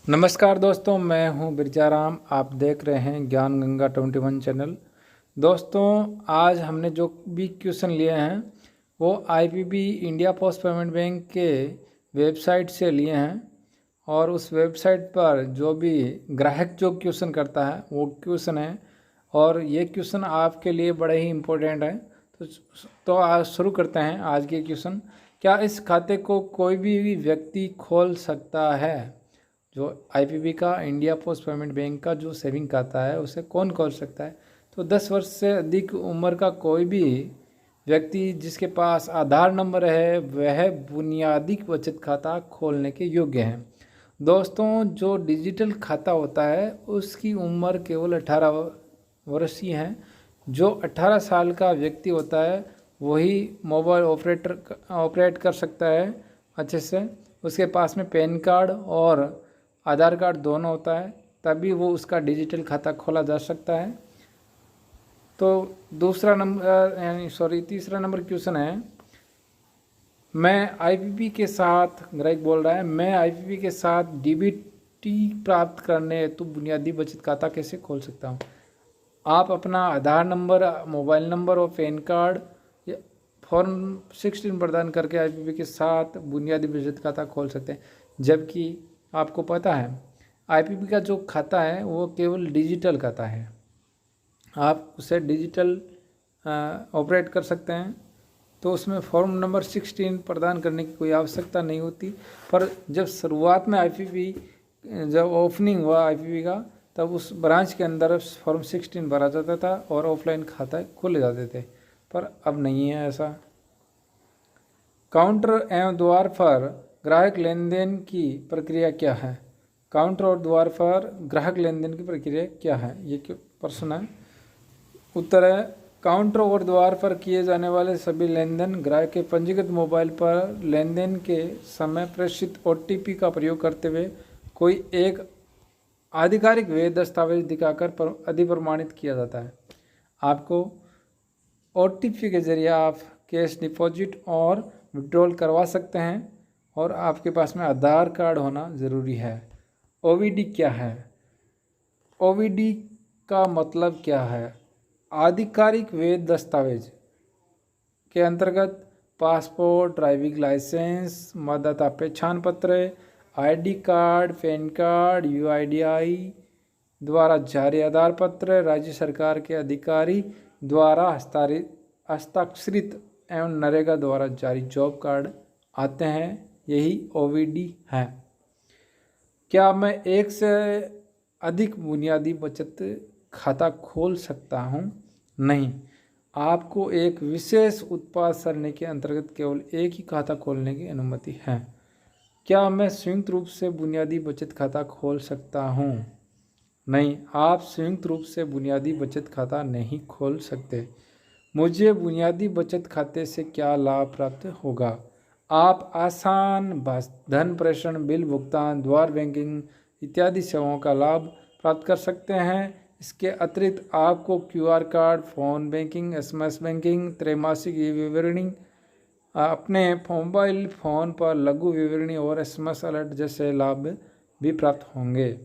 नमस्कार दोस्तों, मैं हूं बिरजाराम। आप देख रहे हैं ज्ञान गंगा 21 चैनल। दोस्तों, आज हमने जो भी क्वेश्चन लिए हैं वो IPB India post payment bank के वेबसाइट से लिए हैं और उस वेबसाइट पर जो भी ग्राहक जो क्वेश्चन करता है वो क्वेश्चन है और ये क्वेश्चन आपके लिए बड़े ही इम्पोर्टेंट है। तो आज शुरू करते हैं आज के क्वेश्चन। क्या इस खाते को कोई भी व्यक्ति खोल सकता है? जो आईपीबी का इंडिया पोस्ट पेमेंट बैंक का जो सेविंग खाता है उसे कौन खोल सकता है? तो 10 वर्ष से अधिक उम्र का कोई भी व्यक्ति जिसके पास आधार नंबर है वह बुनियादी बचत खाता खोलने के योग्य हैं। दोस्तों, जो डिजिटल खाता होता है उसकी उम्र केवल 18 वर्ष ही है। जो 18 साल का व्यक्ति होता है वही मोबाइल ऑपरेट कर सकता है अच्छे से। उसके पास में पैन कार्ड और आधार कार्ड दोनों होता है, तभी वो उसका डिजिटल खाता खोला जा सकता है। तो तीसरा नंबर क्वेश्चन है, मैं आईपीपी के साथ ग्राहक बोल रहा है, मैं आईपीपी के साथ डीबीटी प्राप्त करने हेतु बुनियादी बचत खाता कैसे खोल सकता हूँ? आप अपना आधार नंबर, मोबाइल नंबर और पैन कार्ड या फॉर्म 16 प्रदान करके आईपीपी के साथ बुनियादी बचत खाता खोल सकते हैं। जबकि आपको पता है आईपीपी का जो खाता है वो केवल डिजिटल खाता है, आप उसे डिजिटल ऑपरेट कर सकते हैं, तो उसमें फॉर्म नंबर 16 प्रदान करने की कोई आवश्यकता नहीं होती। पर जब शुरुआत में आईपीपी जब ओपनिंग हुआ आईपीपी का, तब उस ब्रांच के अंदर फॉर्म 16 भरा जाता था और ऑफलाइन खाता खोले जाते थे, पर अब नहीं है ऐसा। काउंटर एवं द्वार पर ग्राहक लेन देन की प्रक्रिया क्या है? काउंटर और द्वार पर ग्राहक लेन देन की प्रक्रिया क्या है, ये क्यों प्रश्न है। उत्तर है, काउंटर और द्वार पर किए जाने वाले सभी लेन देन ग्राहक के पंजीकृत मोबाइल पर लेन देन के समय प्रेषित ओटीपी का प्रयोग करते हुए कोई एक आधिकारिक वैध दस्तावेज दिखाकर अधिप्रमाणित किया जाता है। आपको ओटीपी के जरिए आप कैश डिपॉजिट और विड्रॉल करवा सकते हैं और आपके पास में आधार कार्ड होना ज़रूरी है। ओवीडी क्या है? ओवीडी का मतलब क्या है? आधिकारिक वैध दस्तावेज के अंतर्गत पासपोर्ट, ड्राइविंग लाइसेंस, मतदाता पहचान पत्र, ID card, pan card, UIDAI द्वारा जारी आधार पत्र, राज्य सरकार के अधिकारी द्वारा हस्ताक्षरित एवं नरेगा द्वारा जारी जॉब कार्ड आते हैं, यही ओवीडी है। क्या मैं एक से अधिक बुनियादी बचत खाता खोल सकता हूँ? नहीं, आपको एक विशेष उत्पाद सरणी के अंतर्गत केवल एक ही खाता खोलने की अनुमति है। क्या मैं संयुक्त रूप से बुनियादी बचत खाता खोल सकता हूँ? नहीं, आप संयुक्त रूप से बुनियादी बचत खाता नहीं खोल सकते। मुझे बुनियादी बचत खाते से क्या लाभ प्राप्त होगा? आप आसान धन प्रेषण, बिल भुगतान, द्वार बैंकिंग इत्यादि सेवाओं का लाभ प्राप्त कर सकते हैं। इसके अतिरिक्त आपको QR card, phone banking, SMS banking, त्रैमासिक विवरणी, अपने मोबाइल फ़ोन पर लघु विवरणी और एसएमएस अलर्ट जैसे लाभ भी प्राप्त होंगे।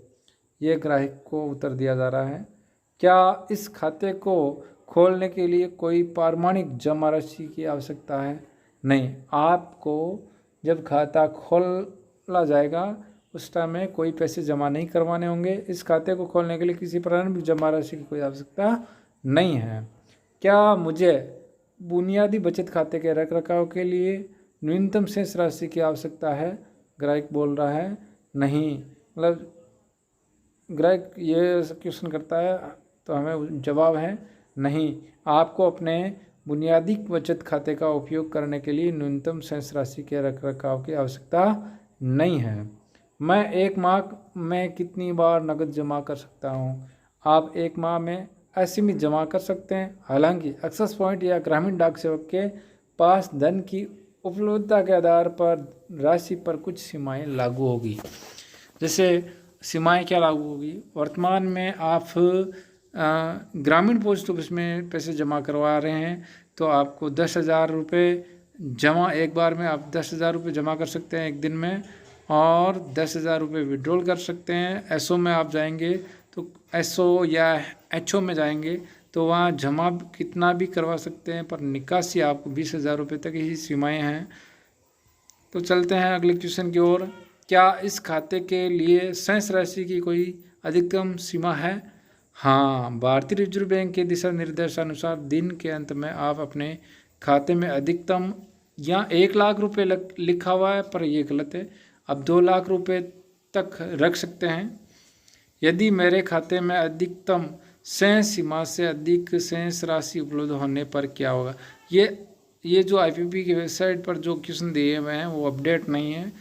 ये ग्राहक को उत्तर दिया जा रहा है। क्या इस खाते को खोलने के लिए कोई प्रामाणिक जमा राशि की आवश्यकता है? नहीं, आपको जब खाता खोला जाएगा उस टाइम में कोई पैसे जमा नहीं करवाने होंगे। इस खाते को खोलने के लिए किसी प्रारंभिक जमा राशि की कोई आवश्यकता नहीं है। क्या मुझे बुनियादी बचत खाते के रखरखाव के लिए न्यूनतम शेष राशि की आवश्यकता है? ग्राहक बोल रहा है नहीं। मतलब ग्राहक ये क्वेश्चन करता है तो हमें जवाब है नहीं, आपको अपने बुनियादी बचत खाते का उपयोग करने के लिए न्यूनतम शेष राशि के रखरखाव की आवश्यकता नहीं है। मैं एक माह में कितनी बार नकद जमा कर सकता हूँ? आप एक माह में असीमित जमा कर सकते हैं। हालांकि एक्सेस पॉइंट या ग्रामीण डाक सेवक के पास धन की उपलब्धता के आधार पर राशि पर कुछ सीमाएं लागू होगी। जैसे सीमाएं क्या लागू होगी? वर्तमान में आप ग्रामीण पोस्ट ऑफिस में पैसे जमा करवा रहे हैं तो आपको 10,000 रुपये जमा, एक बार में आप 10,000 रुपये जमा कर सकते हैं एक दिन में। और 10,000 रुपये विड्रॉल कर सकते हैं। एसओ में आप जाएंगे तो एसओ या एचओ में जाएंगे तो वहाँ जमा कितना भी करवा सकते हैं, पर निकासी आपको 20,000 रुपये तक ही सीमाएँ हैं। तो चलते हैं अगले क्वेश्चन की ओर। क्या इस खाते के लिए शेष राशि की कोई अधिकतम सीमा है? हाँ, भारतीय रिजर्व बैंक के दिशा निर्देशानुसार दिन के अंत में आप अपने खाते में अधिकतम, यहाँ 1,00,000 रुपये लिखा हुआ है पर ये गलत है, अब 2,00,000 रुपये तक रख सकते हैं। यदि मेरे खाते में अधिकतम शेष सीमा से अधिक शेष राशि उपलब्ध होने पर क्या होगा? ये जो आईपीपी की वेबसाइट पर जो क्वेश्चन दिए हुए हैं वो अपडेट नहीं है।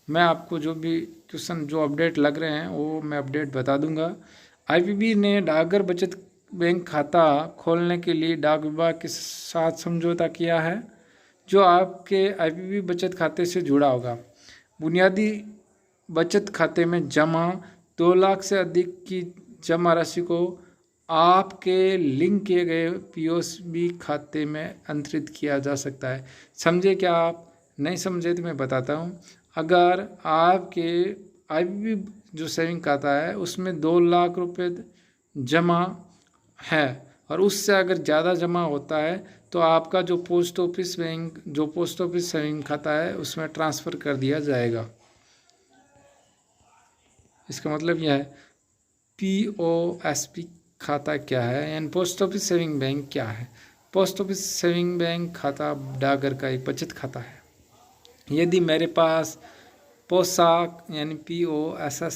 मैं आपको जो भी क्वेश्चन जो अपडेट लग रहे हैं वो मैं अपडेट बता दूंगा। आईपीपी ने डाकघर बचत बैंक खाता खोलने के लिए डाक विभाग के साथ समझौता किया है जो आपके आईपीपी बचत खाते से जुड़ा होगा। बुनियादी बचत खाते में जमा 2,00,000 से अधिक की जमा राशि को आपके लिंक किए गए पीओएसबी खाते में अंतरित किया जा सकता है। समझे क्या आप? नहीं समझे तो मैं बताता हूँ। अगर आपके आईपीपी जो सेविंग खाता है उसमें 2,00,000 रुपये जमा है और उससे अगर ज़्यादा जमा होता है तो आपका जो पोस्ट ऑफिस सेविंग खाता है उसमें ट्रांसफ़र कर दिया जाएगा। इसका मतलब यह है पीओएसबी खाता क्या है, यानी पोस्ट ऑफिस सेविंग बैंक क्या है। पोस्ट ऑफिस सेविंग बैंक खाता डाकघर का एक बचत खाता है। यदि मेरे पास पोशाक यानी POSSA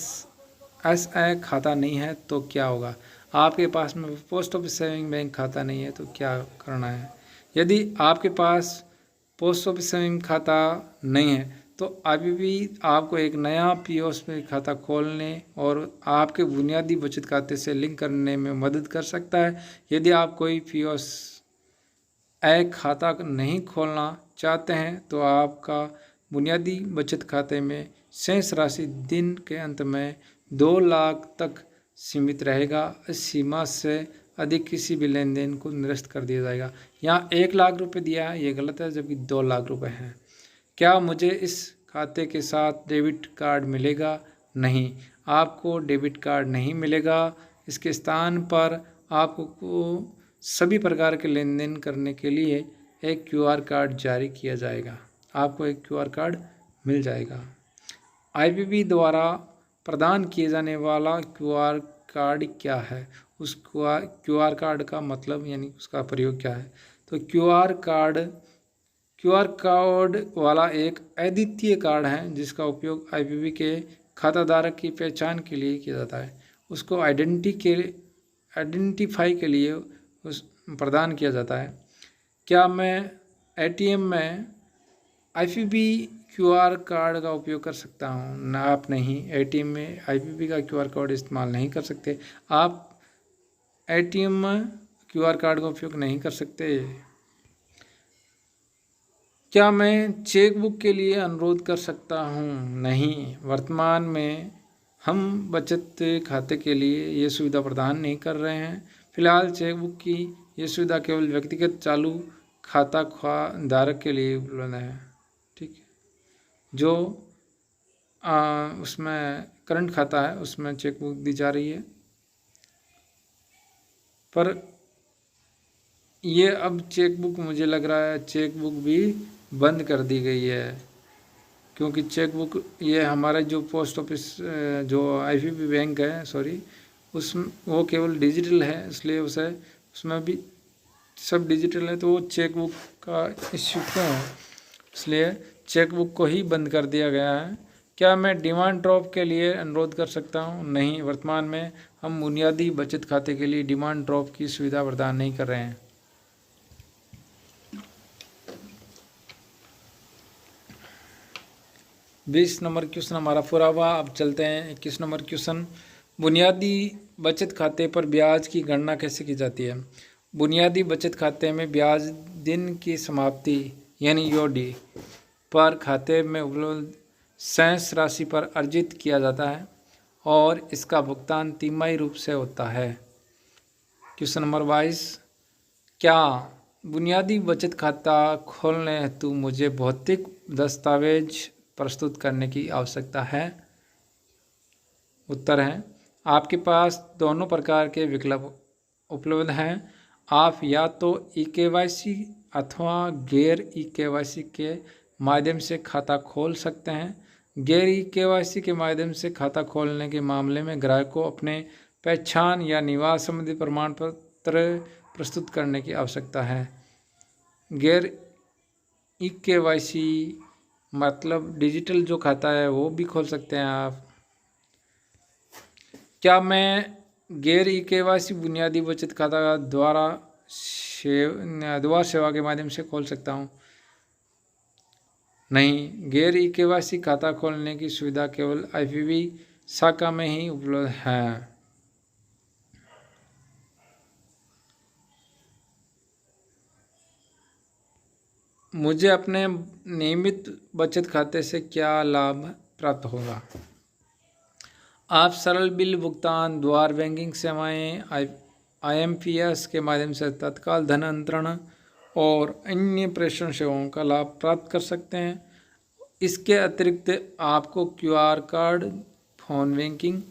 खाता नहीं है तो क्या होगा? आपके पास में पोस्ट ऑफिस सेविंग बैंक खाता नहीं है तो क्या करना है? यदि आपके पास पोस्ट ऑफिस सेविंग खाता नहीं है तो अभी भी आपको एक नया पीओएसबी खाता खोलने और आपके बुनियादी बचत खाते से लिंक करने में मदद कर सकता है। यदि आप कोई पीओएसबी खाता नहीं खोलना चाहते हैं तो आपका बुनियादी बचत खाते में शेष राशि दिन के अंत में 2,00,000 तक सीमित रहेगा। इस सीमा से अधिक किसी भी लेन देन को निरस्त कर दिया जाएगा। यहाँ 1,00,000 रुपये दिया है, ये गलत है, जबकि 2,00,000 रुपये हैं। क्या मुझे इस खाते के साथ डेबिट कार्ड मिलेगा? नहीं, आपको डेबिट कार्ड नहीं मिलेगा। इसके स्थान पर आपको सभी प्रकार के लेन देन करने के लिए एक क्यूआर कार्ड जारी किया जाएगा। आपको एक क्यूआर कार्ड मिल जाएगा। आईपीपी द्वारा प्रदान किए जाने वाला क्यूआर कार्ड क्या है? उस क्यूआर कार्ड का मतलब यानी उसका प्रयोग क्या है? तो क्यूआर कोड वाला एक अद्वितीय कार्ड है जिसका उपयोग आईपीपी के खाताधारक की पहचान के लिए किया जाता है। उसको आइडेंटिफाई के लिए प्रदान किया जाता है। क्या मैं एटीएम में आईपीपी क्यूआर कार्ड का उपयोग कर सकता हूँ? ना, आप नहीं। एटीएम में आईपीपी का क्यूआर कोड इस्तेमाल नहीं कर सकते। आप एटीएम में क्यूआर कार्ड का उपयोग नहीं कर सकते। क्या मैं चेकबुक के लिए अनुरोध कर सकता हूँ? नहीं, वर्तमान में हम बचत खाते के लिए ये सुविधा प्रदान नहीं कर रहे हैं। फिलहाल चेकबुक की ये सुविधा केवल व्यक्तिगत चालू खाता धारक के लिए उपलब्ध है। ठीक है, जो उसमें करंट खाता है उसमें चेकबुक दी जा रही है, पर ये अब चेकबुक मुझे लग रहा है चेकबुक भी बंद कर दी गई है, क्योंकि चेकबुक ये हमारा जो पोस्ट ऑफिस जो आईपीपी बैंक है वो केवल डिजिटल है, इसलिए उसमें भी सब डिजिटल है, तो वो चेकबुक का इश्यू क्यों है? इसलिए चेकबुक को ही बंद कर दिया गया है। क्या मैं डिमांड ड्राफ्ट के लिए अनुरोध कर सकता हूँ? नहीं, वर्तमान में हम बुनियादी बचत खाते के लिए डिमांड ड्राफ्ट की सुविधा प्रदान नहीं कर रहे हैं। बीस नंबर क्वेश्चन हमारा पूरा हुआ। अब चलते हैं 21 नंबर क्वेश्चन। बुनियादी बचत खाते पर ब्याज की गणना कैसे की जाती है? बुनियादी बचत खाते में ब्याज दिन की समाप्ति यानी यूडी पर खाते में उपलब्ध शेष राशि पर अर्जित किया जाता है और इसका भुगतान तिमाही रूप से होता है। क्वेश्चन नंबर 22, क्या बुनियादी बचत खाता खोलने हेतु मुझे भौतिक दस्तावेज प्रस्तुत करने की आवश्यकता है? उत्तर है आपके पास दोनों प्रकार के विकल्प उपलब्ध हैं। आप या तो ई-केवाईसी अथवा गैर ई-केवाईसी के माध्यम से खाता खोल सकते हैं। गैर ई-केवाईसी के माध्यम से खाता खोलने के मामले में ग्राहक को अपने पहचान या निवास संबंधी प्रमाण पत्र प्रस्तुत करने की आवश्यकता है। गैर ई-केवाईसी मतलब डिजिटल जो खाता है वो भी खोल सकते हैं आप। क्या मैं गैर ई-केवाईसी बुनियादी बचत खाता द्वारा सेवा के माध्यम से खोल सकता हूँ? नहीं, गैर ई-केवाईसी खाता खोलने की सुविधा केवल IPB शाखा में ही उपलब्ध है। मुझे अपने नियमित बचत खाते से क्या लाभ प्राप्त होगा? आप सरल बिल भुगतान, द्वार बैंकिंग सेवाएं, IMPS के माध्यम से तत्काल धन अंतरण और अन्य प्रेषण सेवाओं का लाभ प्राप्त कर सकते हैं। इसके अतिरिक्त आपको QR card, phone banking,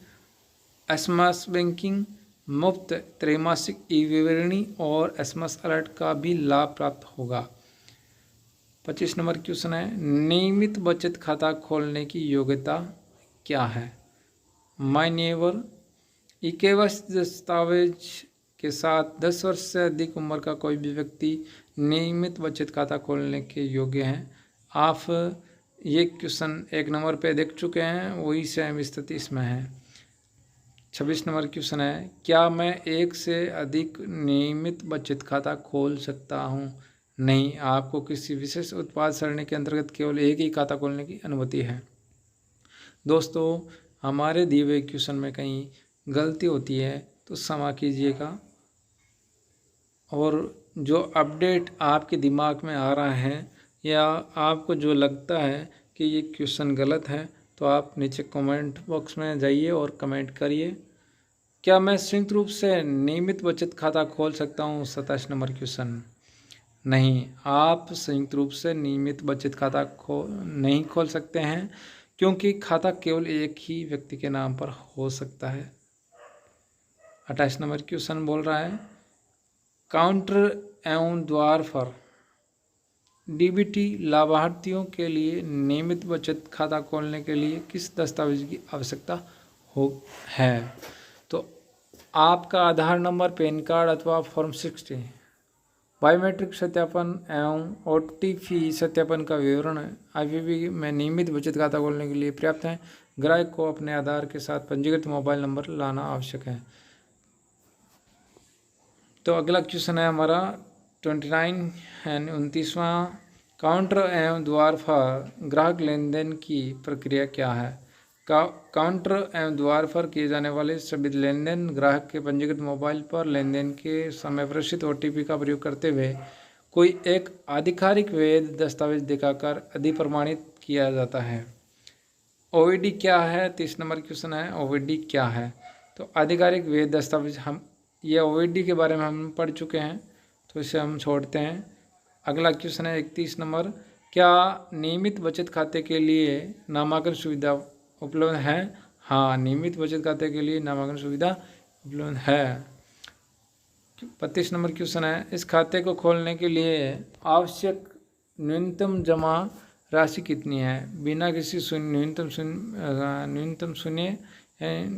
SMS banking, मुफ्त त्रैमासिक ई-विवरणी और SMS अलर्ट का भी लाभ प्राप्त होगा। 25 नंबर क्वेश्चन है, नियमित बचत खाता खोलने की योग्यता क्या है? मान्यवर ई-केवाईसी दस्तावेज के साथ 10 वर्ष से अधिक उम्र का कोई भी व्यक्ति नियमित बचत खाता खोलने के योग्य हैं। आप ये क्वेश्चन 1 नंबर पे देख चुके हैं, वही सेम स्थिति इसमें है। 26 नंबर क्वेश्चन है, क्या मैं एक से अधिक नियमित बचत खाता खोल सकता हूँ? नहीं, आपको किसी विशेष उत्पाद श्रेणी के अंतर्गत केवल एक ही खाता खोलने की अनुमति है। दोस्तों, हमारे दिए हुए क्वेश्चन में कहीं गलती होती है तो क्षमा कीजिएगा, और जो अपडेट आपके दिमाग में आ रहा है या आपको जो लगता है कि ये क्वेश्चन गलत है तो आप नीचे कमेंट बॉक्स में जाइए और कमेंट करिए। क्या मैं संयुक्त रूप से नियमित बचत खाता खोल सकता हूँ? 27 नंबर क्वेश्चन, नहीं, आप संयुक्त रूप से नियमित बचत खाता नहीं खोल सकते हैं, क्योंकि खाता केवल एक ही व्यक्ति के नाम पर हो सकता है। 28 नंबर क्वेश्चन बोल रहा है, काउंटर एवं द्वार पर DBT लाभार्थियों के लिए नियमित बचत खाता खोलने के लिए किस दस्तावेज की आवश्यकता है? तो आपका आधार नंबर, पैन कार्ड अथवा फॉर्म 60, बायोमेट्रिक सत्यापन एवं OTP सत्यापन का विवरण IPB में नियमित बचत खाता खोलने के लिए पर्याप्त है। ग्राहक को अपने आधार के साथ पंजीकृत मोबाइल नंबर लाना आवश्यक है। तो अगला क्वेश्चन है हमारा 29वां, काउंटर एवं द्वार पर ग्राहक लेन देन की प्रक्रिया क्या है? काउंटर एवं द्वार पर किए जाने वाले सभी लेन देन ग्राहक के पंजीकृत मोबाइल पर लेन देन के समय प्रेषित OTP का प्रयोग करते हुए कोई एक आधिकारिक वैध दस्तावेज दिखाकर अधिप्रमाणित किया जाता है। OVD क्या है? 30 नंबर क्वेश्चन है, OVD क्या है? तो आधिकारिक वैध दस्तावेज, हम ये OVD के बारे में हम पढ़ चुके हैं तो इसे हम छोड़ते हैं। अगला क्वेश्चन है 31 नंबर, क्या नियमित बचत खाते के लिए नामांकन सुविधा उपलब्ध है? हाँ, नियमित बचत खाते के लिए नामांकन सुविधा उपलब्ध है। 32 नंबर क्वेश्चन है, इस खाते को खोलने के लिए आवश्यक न्यूनतम जमा राशि कितनी है? बिना किसी न्यूनतम शून्य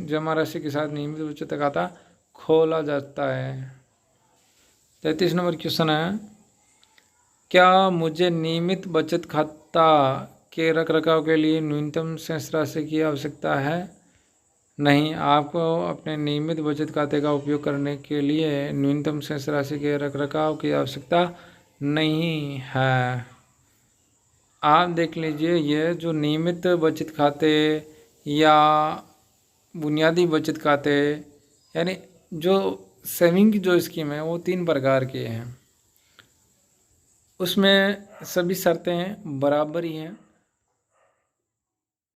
जमा राशि के साथ नियमित बचत खाता खोला जाता है। 33 नंबर क्वेश्चन है, क्या मुझे नियमित बचत खाता के रखरखाव के लिए न्यूनतम शेष राशि की आवश्यकता है? नहीं, आपको अपने नियमित बचत खाते का उपयोग करने के लिए न्यूनतम शेष राशि के रखरखाव की आवश्यकता नहीं है। आप देख लीजिए, ये जो नियमित बचत खाते या बुनियादी बचत खाते, यानी जो सेविंग की जो स्कीम है वो 3 प्रकार के हैं। उसमें सभी शर्तें बराबर ही हैं।